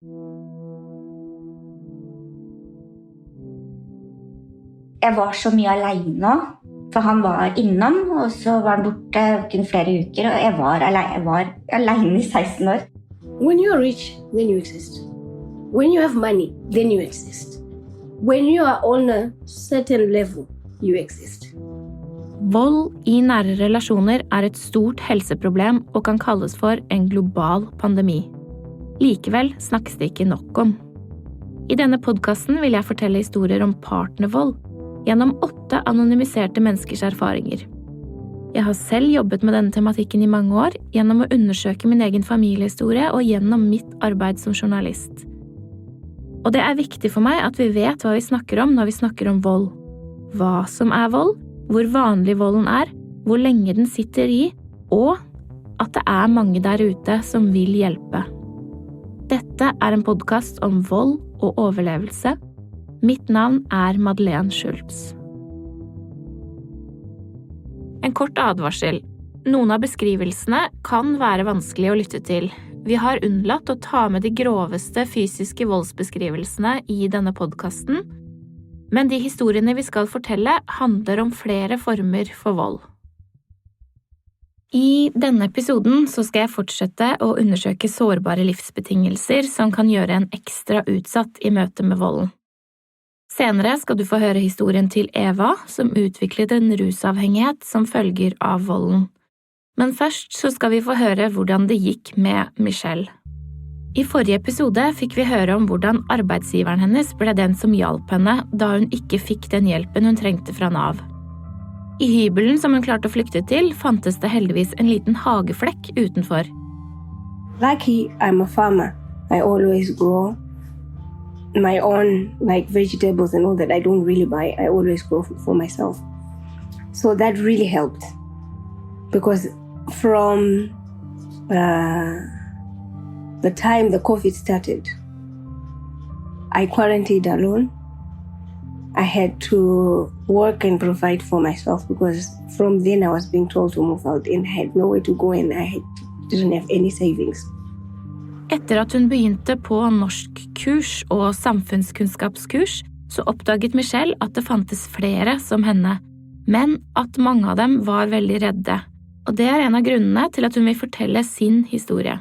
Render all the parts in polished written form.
Jeg var så mye alene, for han var innom, og så var han borte kun flere uker, og jeg var alene I 16 år. When you're rich, then you exist. When you have money, then you exist. When you are on a certain level, you exist. Vold I nære relasjoner et stort helseproblem og kan kalles for en global pandemi. Likevel snakkes det ikke nok om. I denne podcasten vil jeg fortelle historier om partnervold, gjennom 8 anonymiserte menneskers erfaringer. Jeg har selv jobbet med denne tematikken I mange år, gjennom å undersøke min egen familiehistorie og gjennom mitt arbeid som journalist. Og det viktig for meg at vi vet hva vi snakker om når vi snakker om vold. Hva som vold, hvor vanlig volden hvor lenge den sitter I, og at det mange der ute som vil hjelpe. Dette en podcast om vold og overlevelse. Mitt navn Madeleine Schultz. En kort advarsel. Noen av beskrivelsene kan være vanskelig å lytte til. Vi har unnlatt å ta med de groveste fysiske voldsbeskrivelsene I denne podcasten, men de historiene vi skal fortelle handler om flere former for vold. I denne episoden så skal jeg fortsette å undersøke sårbare livsbetingelser som kan gjøre en ekstra utsatt I møte med volden. Senere skal du få høre historien til Eva, som utviklet en rusavhengighet som følger av volden. Men først så skal vi få høre hvordan det gikk med Michelle. I forrige episode fikk vi høre om hvordan arbeidsgiveren hennes ble den som hjalp henne da hun ikke fikk den hjelpen hun trengte fra Nav. I hybelen som hun klarte å flykte til, fantes det heldigvis en liten hageflekk utenfor. Lucky I'm a farmer. I always grow my own vegetables and all that I don't really buy. I always grow for myself. So that really helped. Because from the time the COVID started, I quarantined alone. I had to work and provide for myself because from then I was being told to move out and I had nowhere to go and didn't have any savings. Etter at hun begynte på norskkurs og samfunnskunnskapskurs, så oppdaget Michelle at det fantes flere som henne, men at mange av dem var veldig redde. Og det en av grunnene til at hun vil fortelle sin historie.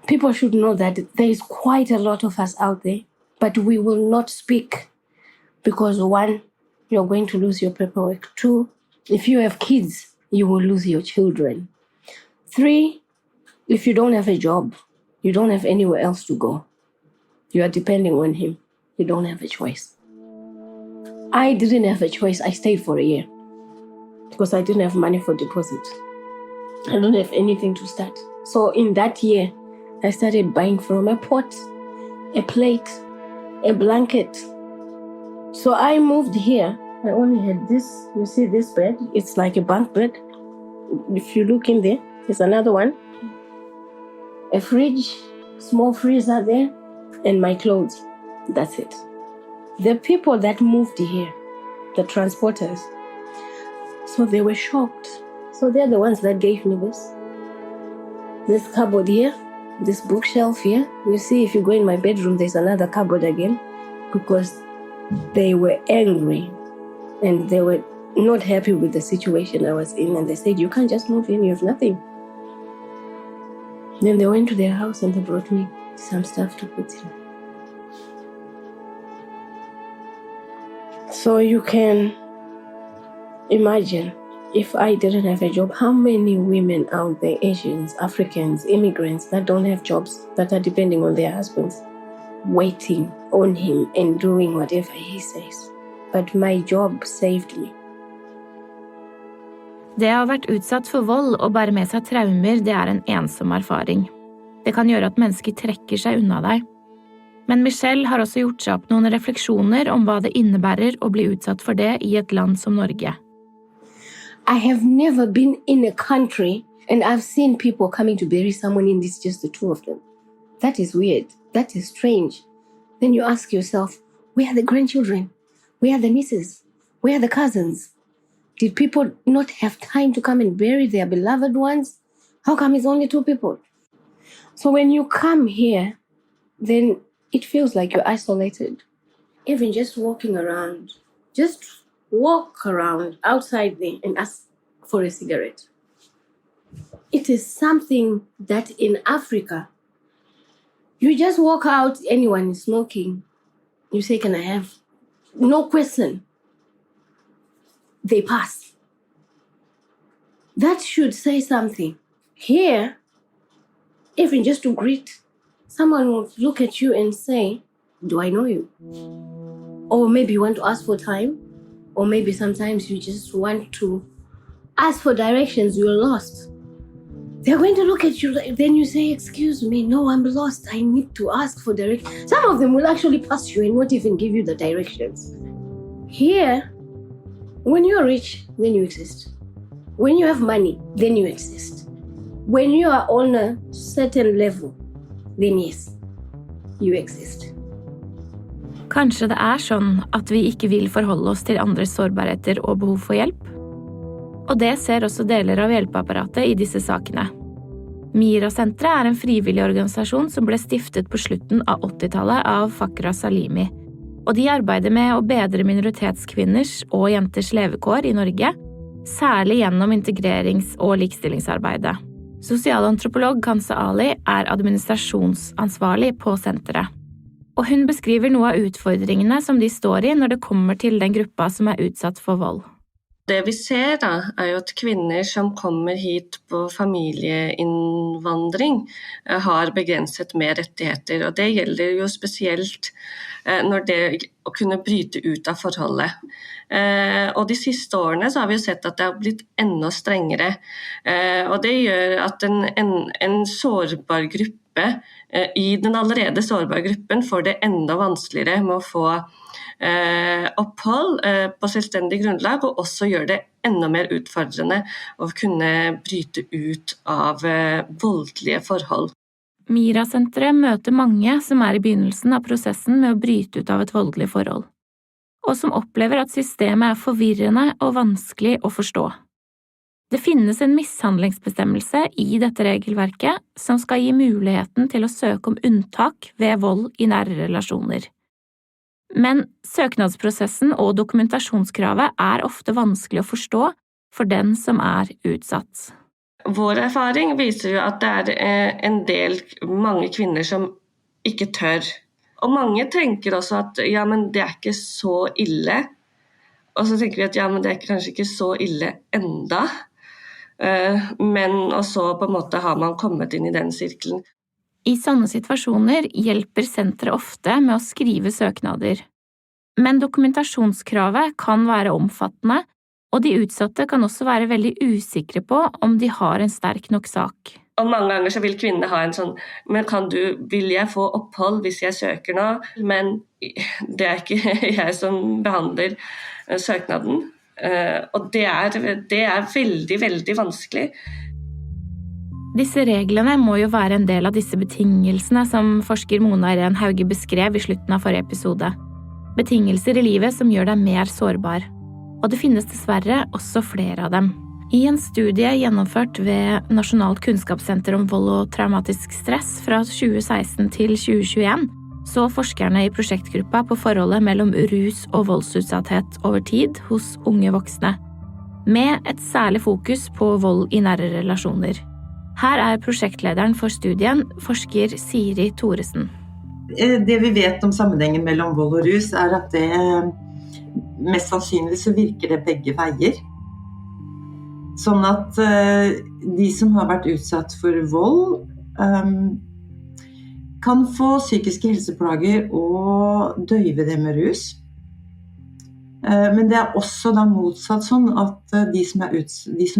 People should know that there is quite a lot of us out there, but we will not speak because 1, you're going to lose your paperwork. 2, if you have kids, you will lose your children. 3, if you don't have a job, you don't have anywhere else to go. You are depending on him. You don't have a choice. I didn't have a choice. I stayed for a year because I didn't have money for deposit. I don't have anything to start. So in that year, I started buying from a pot, a plate, a blanket. So I moved here. I only had this. You see this bed? It's like a bunk bed. If you look in there, there's another one. A fridge, small freezer there, and my clothes. That's it. The people that moved here, the transporters, so they were shocked. So they're the ones that gave me this cupboard here, this bookshelf here. You see, if you go in my bedroom, there's another cupboard again, because they were angry and they were not happy with the situation I was in, and they said, you can't just move in, you have nothing. Then they went to their house and they brought me some stuff to put in. So you can imagine, if I didn't have a job, how many women out there, Asians, Africans, immigrants that don't have jobs, that are depending on their husbands, waiting on him and doing whatever he says. But my job saved me. Det å ha vært utsatt for vold og bære med seg traumer, det en ensom erfaring. Det kan gjøre at mennesker trekker seg unna deg. Men Michelle har også gjort seg opp noen refleksjoner om hva det innebærer å bli utsatt for det i et land som Norge. I have never been in a country and I've seen people coming to bury someone in this, just the 2 of them. That is weird. That is strange. Then you ask yourself, where are the grandchildren? Where are the nieces? Where are the cousins? Did people not have time to come and bury their beloved ones? How come it's only 2 people? So when you come here, then it feels like you're isolated. Even just walking around, just walk around outside there and ask for a cigarette. It is something that in Africa, you just walk out, anyone is smoking. You say, can I have? No question. They pass. That should say something. Here, even just to greet, someone will look at you and say, do I know you? Or maybe you want to ask for time, or maybe sometimes you just want to ask for directions, you're lost. They're going to look at you, then you say, excuse me, no, I'm lost, I need to ask for directions. Some of them will actually pass you and not even give you the directions. Here, when you're rich, then you exist. When you have money, then you exist. When you are on a certain level, then yes, you exist. Kanskje det sånn at vi ikke vil forholde oss til andres sårbarheter og behov for hjelp? Og det ser også deler av hjelpeapparatet i disse sakene. MIRA-senteret en frivillig organisasjon som ble stiftet på slutten av 80-tallet av Fakra Salimi, og de arbeider med å bedre minoritetskvinners og jenters levekår i Norge, særlig gjennom integrerings- og likestillingsarbeidet. Sosialantropolog Kansa Ali administrasjonsansvarlig på senteret. Og hun beskriver noe av utfordringene som de står i når det kommer til den gruppa som utsatt for vold. Det vi ser da, jo at kvinner som kommer hit på familieinnvandring har begrenset mer rettigheter, og det gjelder jo spesielt når det å kunne bryte ut av forholdet. Og de siste årene så har vi jo sett at det har blitt enda strengere, og det gjør at en sårbar gruppe i den allerede sårbare gruppen får det enda vanskeligere med å få opphold på selvstendig grunnlag, og også gjør det enda mer utfordrende å kunne bryte ut av voldelige forhold. MIRA-senteret møter mange som i begynnelsen av prosessen med å bryte ut av et voldelig forhold, og som opplever at systemet forvirrende og vanskelig å forstå. Det finnes en mishandlingsbestemmelse i dette regelverket som skal gi muligheten til å søke om unntak ved vold i nære relasjoner. Men søknadsprosessen og dokumentasjonskravet ofte vanskelig å forstå for den som utsatt. Vår erfaring viser jo at det en del mange kvinner som ikke tør. Og mange tenker også at ja, men det ikke så ille. Og så tenker vi at ja, men det kanskje ikke så ille enda. Men og så på en måte har man kommet inn i den sirkelen. I sånne situasjoner hjelper senteret ofte med å skrive søknader. Men dokumentasjonskravet kan være omfattende, og de utsatte kan også være veldig usikre på om de har en sterk nok sak. Og mange ganger så vil kvinnene ha en sånn, men vil jeg få opphold hvis jeg søker nå? Men det ikke jeg som behandler søknaden. Og det veldig, veldig vanskelig. Disse reglene må jo være en del av disse betingelsene som forsker Mona Irene Hauge beskrev i slutten av forrige episode. Betingelser i livet som gjør deg mer sårbar. Og det finnes dessverre også flere av dem. I en studie gjennomført ved Nasjonalt kunnskapssenter om vold og traumatisk stress fra 2016 til 2021, så forskerne i prosjektgruppa på forholdet mellom rus og voldsutsatthet over tid hos unge voksne, med et særlig fokus på vold i nære relasjoner. Her prosjektlederen for studien, forsker Siri Thoresen. Det vi vet om sammenhengen mellom vold og rus at det mest sannsynlig så virker det begge veier. Sånn at de som har vært utsatt for vold kan få psykiske helseplager og døyve det med rus. Men det også da motsatt sånn at de som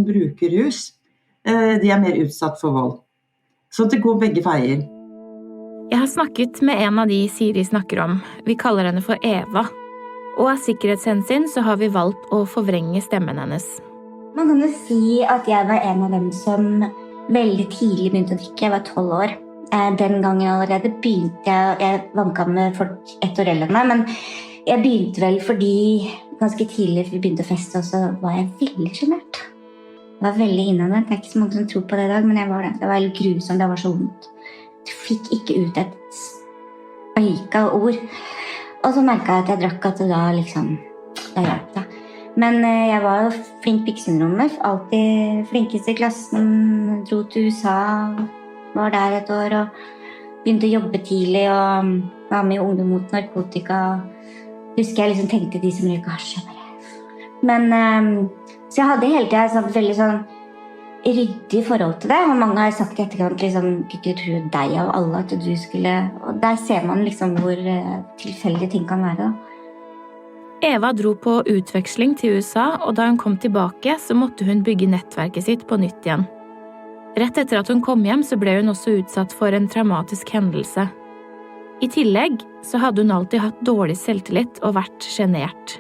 bruker rus, de mer utsatt for vold. Så det går begge veier. Jeg har snakket med en av de Siri snakker om. Vi kaller henne for Eva. Og av sikkerhetshensyn så har vi valgt å forvrenge stemmen hennes. Man kan jo si at jeg var en av dem som veldig tidlig begynte å drikke. Jeg var 12 år. Den gangen allerede begynte jeg vanket med folk 1 år eldre enn meg, men jeg begynte vel fordi ganske tidlig vi begynte å feste, og så var jeg veldig genert. Jeg var veldig innadvendt. Det ikke så mange som tror på det i dag, men jeg var det. Det var helt grusomt, det var så vondt. Jeg fikk ikke ut et øyka ord. Og så merket jeg at jeg drakk at det da hjalp det. Men jeg var jo flink piksesyndromer, alltid flinkest i klassen, dro til USA, var der et år og begynte å jobbe tidlig og var med i Ungdom mot narkotika. Husker jeg tenkte de som røyker hasj. Men så jeg hadde hele tiden et veldig ryddig forhold til det, og mange har sagt i etterkant ikke tro deg av alle at du skulle, og der ser man hvor tilfeldige ting kan være da. Eva dro på utveksling til USA, og da hun kom tilbake, så måtte hun bygge nettverket sitt på nytt igjen. Rett etter at hun kom hjem, så ble hun også utsatt for en traumatisk hendelse. I tillegg så hadde hun alltid hatt dårlig selvtillit og vært genert.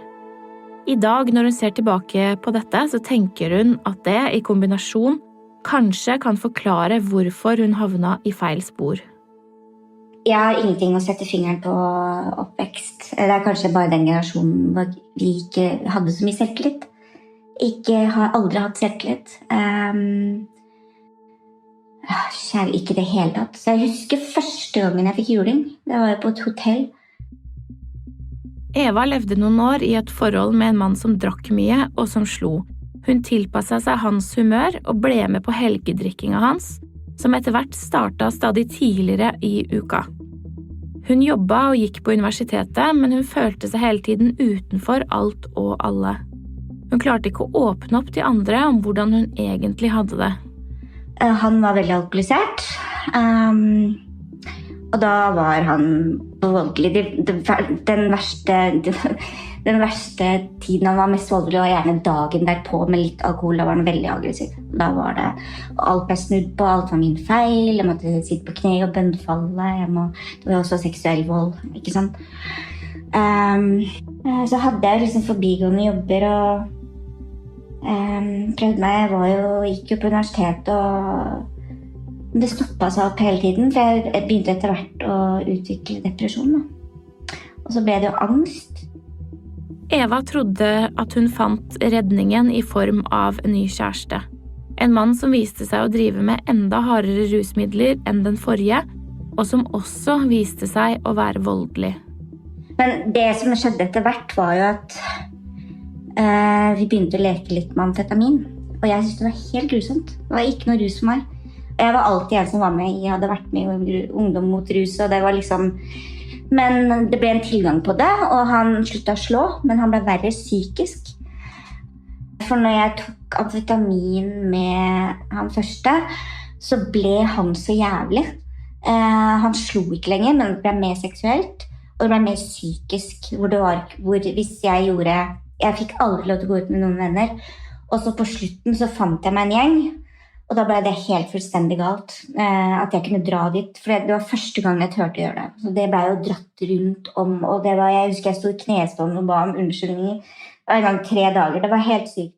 I dag, når hun ser tilbake på dette, så tenker hun at det, i kombinasjon, kanskje kan forklare hvorfor hun havna i feil spor. Jeg har ingenting å sette fingeren på oppvekst. Det kanskje bare den generasjonen hvor vi ikke hadde så mye selvtillit. Har aldri hatt selvtillit. Ikke det hele tatt. Så jeg husker første gangen jeg fikk juling. Det var på et hotell. Eva levde noen år i et forhold med en mann som drakk mye og som slo. Hun tilpasset seg hans humør og ble med på helgedrikkinga hans, som etter hvert startet stadig tidligere i uka. Hun jobbet og gikk på universitetet, men hun følte seg hele tiden utenfor alt og alle. Hun klarte ikke å åpne opp til andre om hvordan hun egentlig hadde det. Han var veldig alkoholisert, og da var han voldelig. Den verste tiden han var mest voldelig var gjerne dagen derpå med litt alkohol. Da var han veldig aggressiv. Da var det, alt ble snudd på, alt var min feil. Jeg måtte sitte på kne og bønnfalle. Det var også seksuell vold, ikke sant? Så hadde jeg forbigående jobber og prøvde meg. Gikk jo på universitet og det stoppet seg opp hele tiden, for jeg begynte etter hvert å utvikle depresjon. Da. Og så ble det jo angst. Eva trodde at hun fant redningen i form av en ny kjæreste. En mann som viste seg å drive med enda hardere rusmidler enn den forrige, og som også viste seg å være voldelig. Men det som skjedde etter hvert var jo at vi begynte å leke litt med amfetamin. Og jeg syntes det var helt grusomt. Det var ikke noe rus for meg. Jeg var alltid en som var med. Jeg hadde vært med i Ungdom mot rus, og det var Men det ble en tilgang på det, og han sluttet å slå, men han ble verre psykisk. For når jeg tok amfetamin med han første, så ble han så jævlig. Han slo ikke lenger, men det ble mer seksuelt, og det ble mer psykisk, hvor hvis jeg fikk aldri lov til å gå ut med noen venner, og så på slutten så fant jeg meg en gjeng, og da ble det helt fullstendig galt at jeg kunne dra dit, for det var første gang jeg turte å gjøre det. Så det ble jo dratt rundt om, og jeg husker jeg stod i knestående og ba om unnskyldninger. Det var en gang 3 dager, det var helt sykt.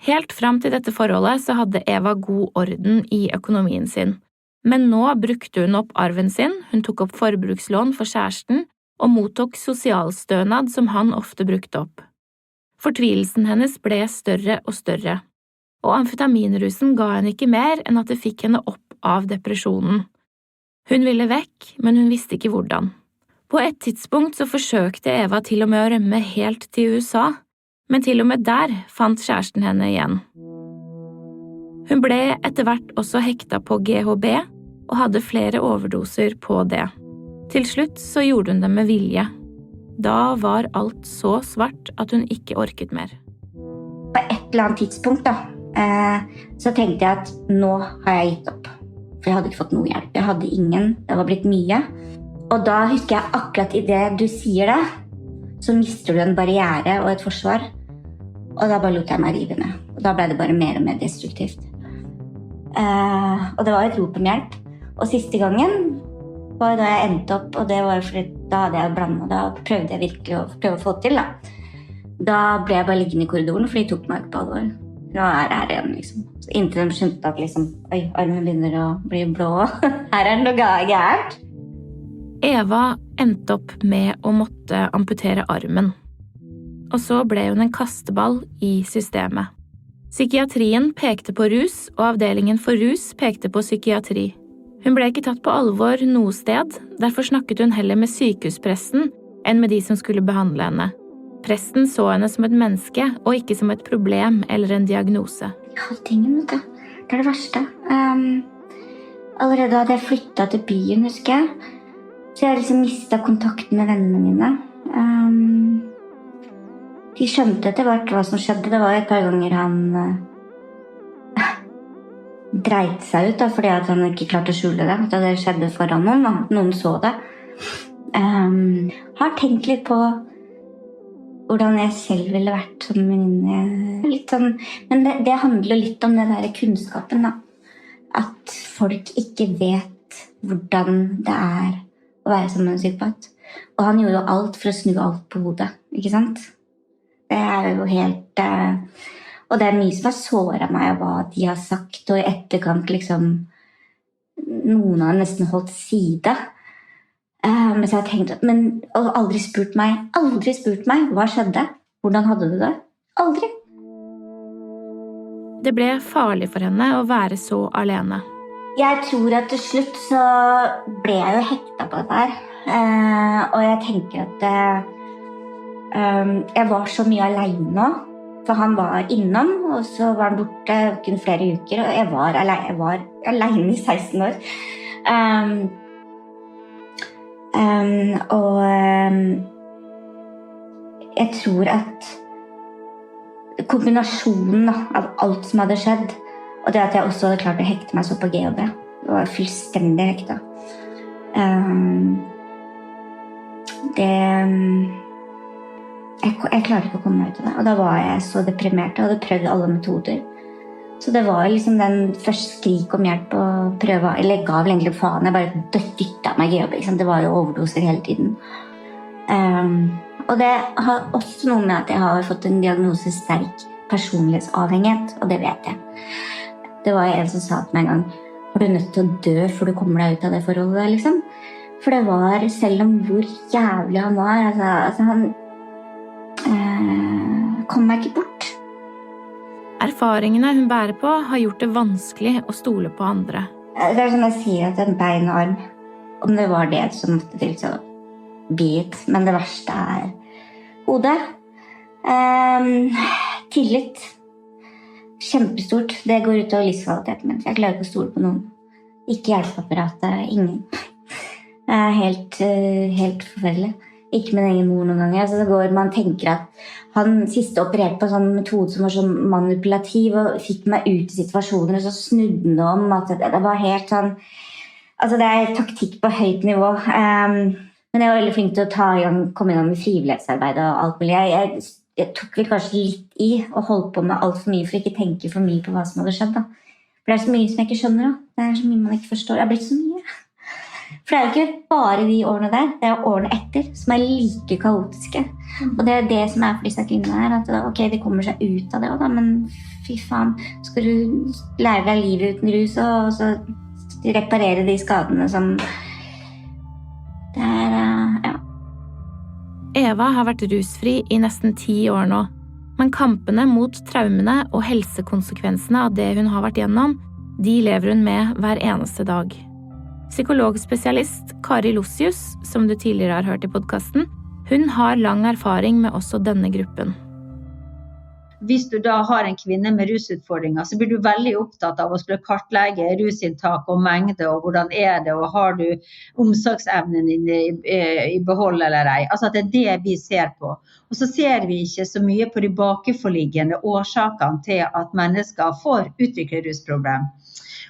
Helt fram til dette forholdet så hadde Eva god orden i økonomien sin. Men nå brukte hun opp arven sin, hun tok opp forbrukslån for kjæresten, og mottok sosialstønad som han ofte brukte opp. Fortvilelsen hennes ble større og større. Og amfetaminrusen ga henne ikke mer enn at det fikk henne opp av depresjonen. Hun ville vekk, men hun visste ikke hvordan. På et tidspunkt så forsøkte Eva til og med å rømme helt til USA, men til og med der fant kjæresten henne igjen. Hun ble etter hvert også hekta på GHB og hadde flere overdoser på det. Til slutt så gjorde hun det med vilje. Da var alt så svart at hun ikke orket mer. På et eller annet tidspunkt så tenkte jeg at nå har jeg gitt opp. For jeg hadde ikke fått noe hjelp. Jeg hadde ingen. Det var blitt mye. Og da husker jeg akkurat i det du sier det, så mister du en barriere og et forsvar. Og da bare lot jeg meg rive ned. Og da ble det bare mer og mer destruktivt. Og det var et rop om hjelp. Og siste gangen var da jeg endte opp, og det var fordi da hadde jeg blandet, da prøvde jeg virkelig å prøve å få det til. Da ble jeg bare liggende i korridoren, for de tok meg ikke på alvor. Nå er det her igjen, liksom. Så inntil de skjønte at oi, armen begynner å bli blå. Her er det noe gærent. Eva endte opp med å måtte amputere armen. Og så ble hun en kasteball i systemet. Psykiatrien pekte på rus, og avdelingen for rus pekte på psykiatri. Hun ble ikke tatt på alvor noe sted, derfor snakket hun heller med sykehuspresten enn med de som skulle behandle henne. Presten så henne som et menneske, og ikke som et problem eller en diagnose. Halvtingen, vet du. Det det verste. Allerede hadde jeg flyttet til byen, husker jeg. Så jeg liksom mistet kontakten med vennene mine. De skjønte etter hvert hva som skjedde. Det var et par ganger han dreit seg ut, da, fordi at han ikke klarte å skjule det. At det skjedde foran noen, da. Noen så det. Har tenkt litt på hvordan jeg selv ville vært som venninne. Litt sånn, men det handler litt om det der kunnskapen, da. At folk ikke vet hvordan det å være sammen med en psykopat. Og han gjorde jo alt for å snu alt på hodet, ikke sant? Det jo helt... Og det mye som har såret meg av hva de har sagt, og i etterkant liksom noen har nesten holdt side. Men så har jeg tenkt, og aldri spurt meg, hva skjedde? Hvordan hadde du det? Aldri. Det ble farlig for henne å være så alene. Jeg tror at til slutt så ble jeg jo hekta på det der. Og jeg tenker at jeg var så mye alene nå. For han var innom, og så var han borte kun flere uker, og jeg var alene i 16 år. Og jeg tror at kombinasjonen av alt som hadde skjedd, og det at jeg også hadde klart å hekte meg så på GHB, det var fullstendig hekta. Jeg klarte ikke å komme meg ut av det, og da var jeg så deprimert og hadde prøvd alle metoder. Så det var liksom den første skrik om hjelp og prøve å legge av egentlig faen. Jeg bare dyttet meg GHB, liksom. Det var jo overdoser hele tiden. Og det har også noe med at jeg har fått en diagnose sterk personlighetsavhengighet, og det vet jeg. Det var en som sa til meg en gang, har du nødt til å dø før du kommer deg ut av det forholdet der, liksom? For det var, selv om hvor jævlig han var, altså han kom meg ikke bort. Erfaringene hun bærer på har gjort det vanskelig å stole på andre. Det som jeg sier, at en bein og arm, om det var det som måtte til så bit, men det verste hodet. Tillit. Kjempestort. Det går ut over livskvaliteten min. Jeg klarer ikke å stole på noen. Ikke hjelpeapparatet, ingen. Helt forferdelig. Ikke min egen mor noen ganger. Altså, det går, man tenker at han siste opererte på en sånn metode som var så manipulativ og fikk meg ut i situasjoner, og så snudde han om. At det var helt sånn... Altså, det taktikk på høyt nivå. Men jeg var veldig flink til å komme i gang med frivillighetsarbeid og alt mulig. Jeg tok vel kanskje litt i og holdt på med alt for mye for ikke tenke for mye på hva som hadde skjedd. Da. For det så mye som jeg ikke skjønner. Da. Det så mye man ikke forstår. Det har blitt så mye. For det jo ikke bare de årene der, det årene etter som like kaotiske. Og det det som for disse kvinnene her, at ok, de kommer seg ut av det også, da, men fy faen, skal du lære deg livet uten rus og så reparere de skadene som det ja. Eva har vært rusfri i nesten 10 år nå, men kampene mot traumene og helsekonsekvensene av det hun har vært gjennom, de lever hun med hver eneste dag. Psykologspesialist Kari Lossius, som du tidligere har hørt i podcasten, hun har lang erfaring med også denne gruppen. Hvis du da har en kvinne med rusutfordringer, så blir du veldig opptatt av å skulle kartlegge rusinntak og mengde, og hvordan det, og har du omsorgsevnen din i behold eller ei. Altså at det det vi ser på. Og så ser vi ikke så mye på de bakenforliggende årsakene til at mennesker får utvikle rusproblem.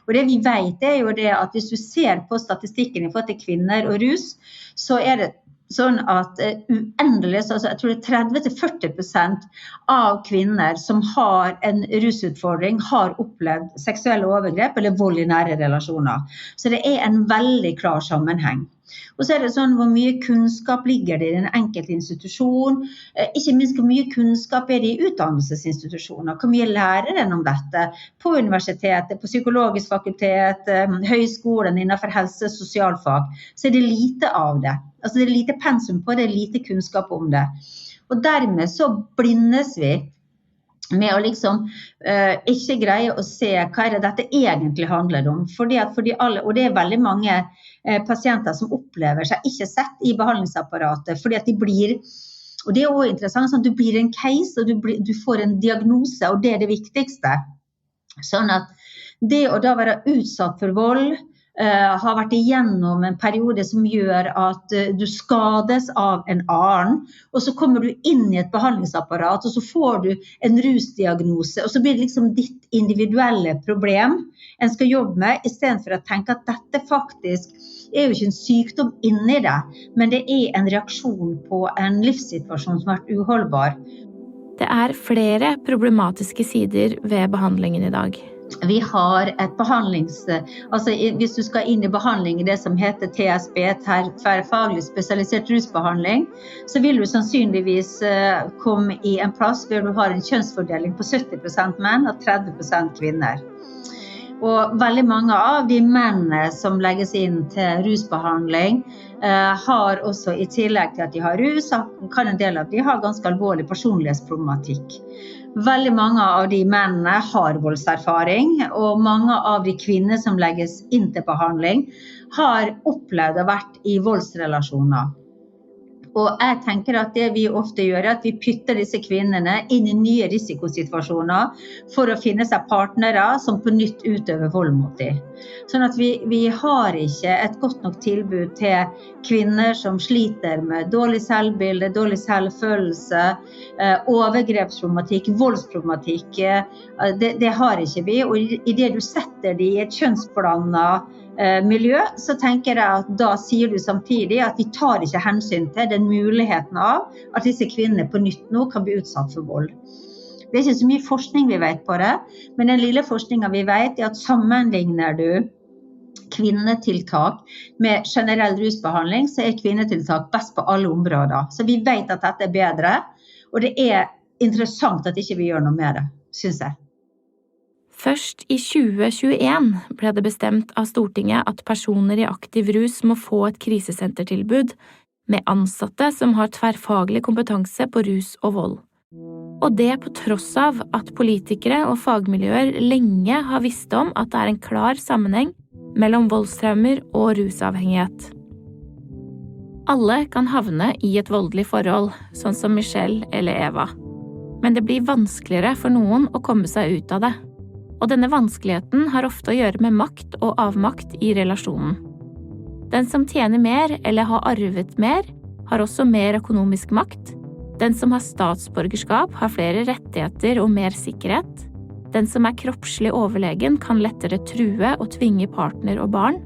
Og det vi vet jo det at hvis du ser på statistikken i forhold til kvinner og rus, så det sånn at uendelig, altså jeg tror det 30-40% av kvinner som har en rusutfordring har opplevd seksuelle overgrep eller vold i nære relasjoner. Så det en veldig klar sammenheng. Og så det sånn hvor mye kunnskap ligger det i den enkelte institusjon, ikke minst hvor mye kunnskap det i utdannelsesinstitusjoner, hvor mye lærer den om dette på universitetet, på psykologisk fakultet, høyskolen innenfor helse- og sosialfag, så det lite av det. Altså det lite pensum på det, lite kunnskap om det. Og dermed så blindes vi med å liksom ikke greie å se hva det dette egentlig handler om. Fordi alle, og det veldig mange pasienter som opplever seg ikke sett i behandlingsapparatet, fordi at de blir, og det også interessant, sånn at du blir en case, og du får en diagnose, og det det viktigste. Sånn at det å da være utsatt for vold, har vært igjennom en periode som gjør at du skades av en annen, og så kommer du inn i et behandlingsapparat, og så får du en rusdiagnose, og så blir det liksom ditt individuelle problem en skal jobbe med, i stedet for å tenke at dette faktisk jo ikke en sykdom inni det, men det en reaksjon på en livssituasjon som har vært uholdbar. Det flere problematiske sider ved behandlingen i dag. Vi har et altså hvis du skal inn i behandling i det som heter TSB, tverrfaglig spesialisert rusbehandling, så vil du sannsynligvis komme i en plass hvor du har en kjønnsfordeling på 70% menn og 30% kvinner. Og veldig mange av de mennene som legges inn til rusbehandling har også, i tillegg til at de har rus, kan en del av de ha ganske alvorlig personlighetsproblematikk. Veldig mange av de mennene har voldserfaring, og mange av de kvinner som legges inn til behandling har opplevd å vært i voldsrelasjoner. Og jeg tenker at det vi ofte gjør at vi pytter disse kvinnene inn i nye risikosituasjoner for å finne seg partnere som på nytt utøver vold mot dem. Sånn at vi har ikke et godt nok tilbud til kvinner som sliter med dårlig selvbilde, dårlig selvfølelse, overgrepsproblematikk, voldsproblematikk. Det har ikke vi, og i det du setter dem i et kjønnsblandet miljø, så tenker jeg at da sier du samtidig at vi tar ikke hensyn til den muligheten av at disse kvinnene på nytt nå kan bli utsatt for vold. Det ikke så mye forskning vi vet på det, men den lille forskningen vi vet at sammenligner du kvinnetiltak med generell rusbehandling, så kvinnetiltak best på alle områder. Så vi vet at dette bedre, og det interessant at ikke vi gjør noe med det, synes jeg. Først i 2021 ble det bestemt av Stortinget at personer i aktiv rus må få et krisesentertilbud med ansatte som har tverrfaglig kompetanse på rus og vold. Og det på tross av at politikere og fagmiljøer lenge har visst om at det en klar sammenheng mellom voldstraumer og rusavhengighet. Alle kan havne i et voldelig forhold, sånn som Michelle eller Eva. Men det blir vanskeligere for noen å komme seg ut av det. Og denne vanskeligheten har ofte å gjøre med makt og avmakt i relasjonen. Den som tjener mer eller har arvet mer, har også mer økonomisk makt. Den som har statsborgerskap har flere rettigheter og mer sikkerhet. Den som kroppslig overlegen kan lettere true og tvinge partner og barn.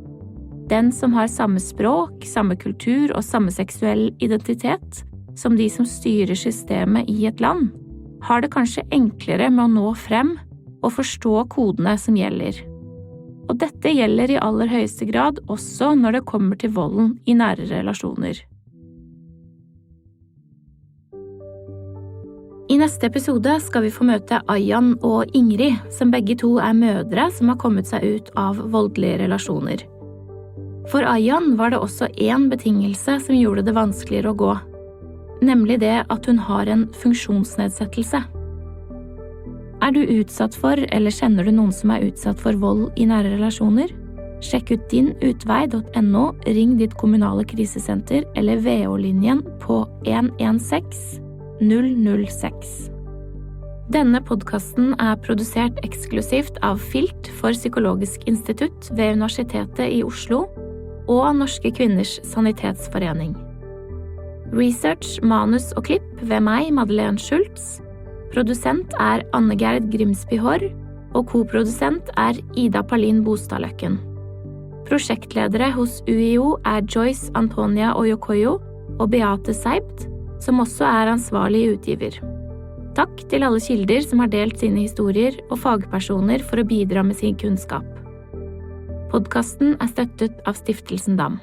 Den som har samme språk, samme kultur og samme seksuell identitet som de som styrer systemet i et land, har det kanskje enklere med å nå frem og forstå kodene som gjelder. Og dette gjelder i aller høyeste grad også når det kommer til volden i nære relasjoner. I neste episode skal vi få møte Ayan og Ingrid, som begge to mødre som har kommet seg ut av voldelige relasjoner. For Ayan var det også en betingelse som gjorde det vanskeligere å gå, nemlig det at hun har en funksjonsnedsettelse. Du utsatt for, eller kjenner du noen som utsatt for vold i nære relasjoner? Sjekk ut dinutvei.no, ring ditt kommunale krisesenter eller VO-linjen på 116 006. Denne podcasten produsert eksklusivt av FILT for Psykologisk Institutt ved Universitetet i Oslo og Norske Kvinners Sanitetsforening. Research, manus og klipp ved meg, Madeleine Schultz. Produsent Anne-Gerd Grimsby Haarr, og koprodusent Ida Palin Bostadløkken. Prosjektledere hos UiO Joyce Antonia Oyokoyo og Beate Seibt, som også ansvarlig utgiver. Takk til alle kilder som har delt sine historier og fagpersoner for å bidra med sin kunnskap. Podcasten støttet av Stiftelsen Dam.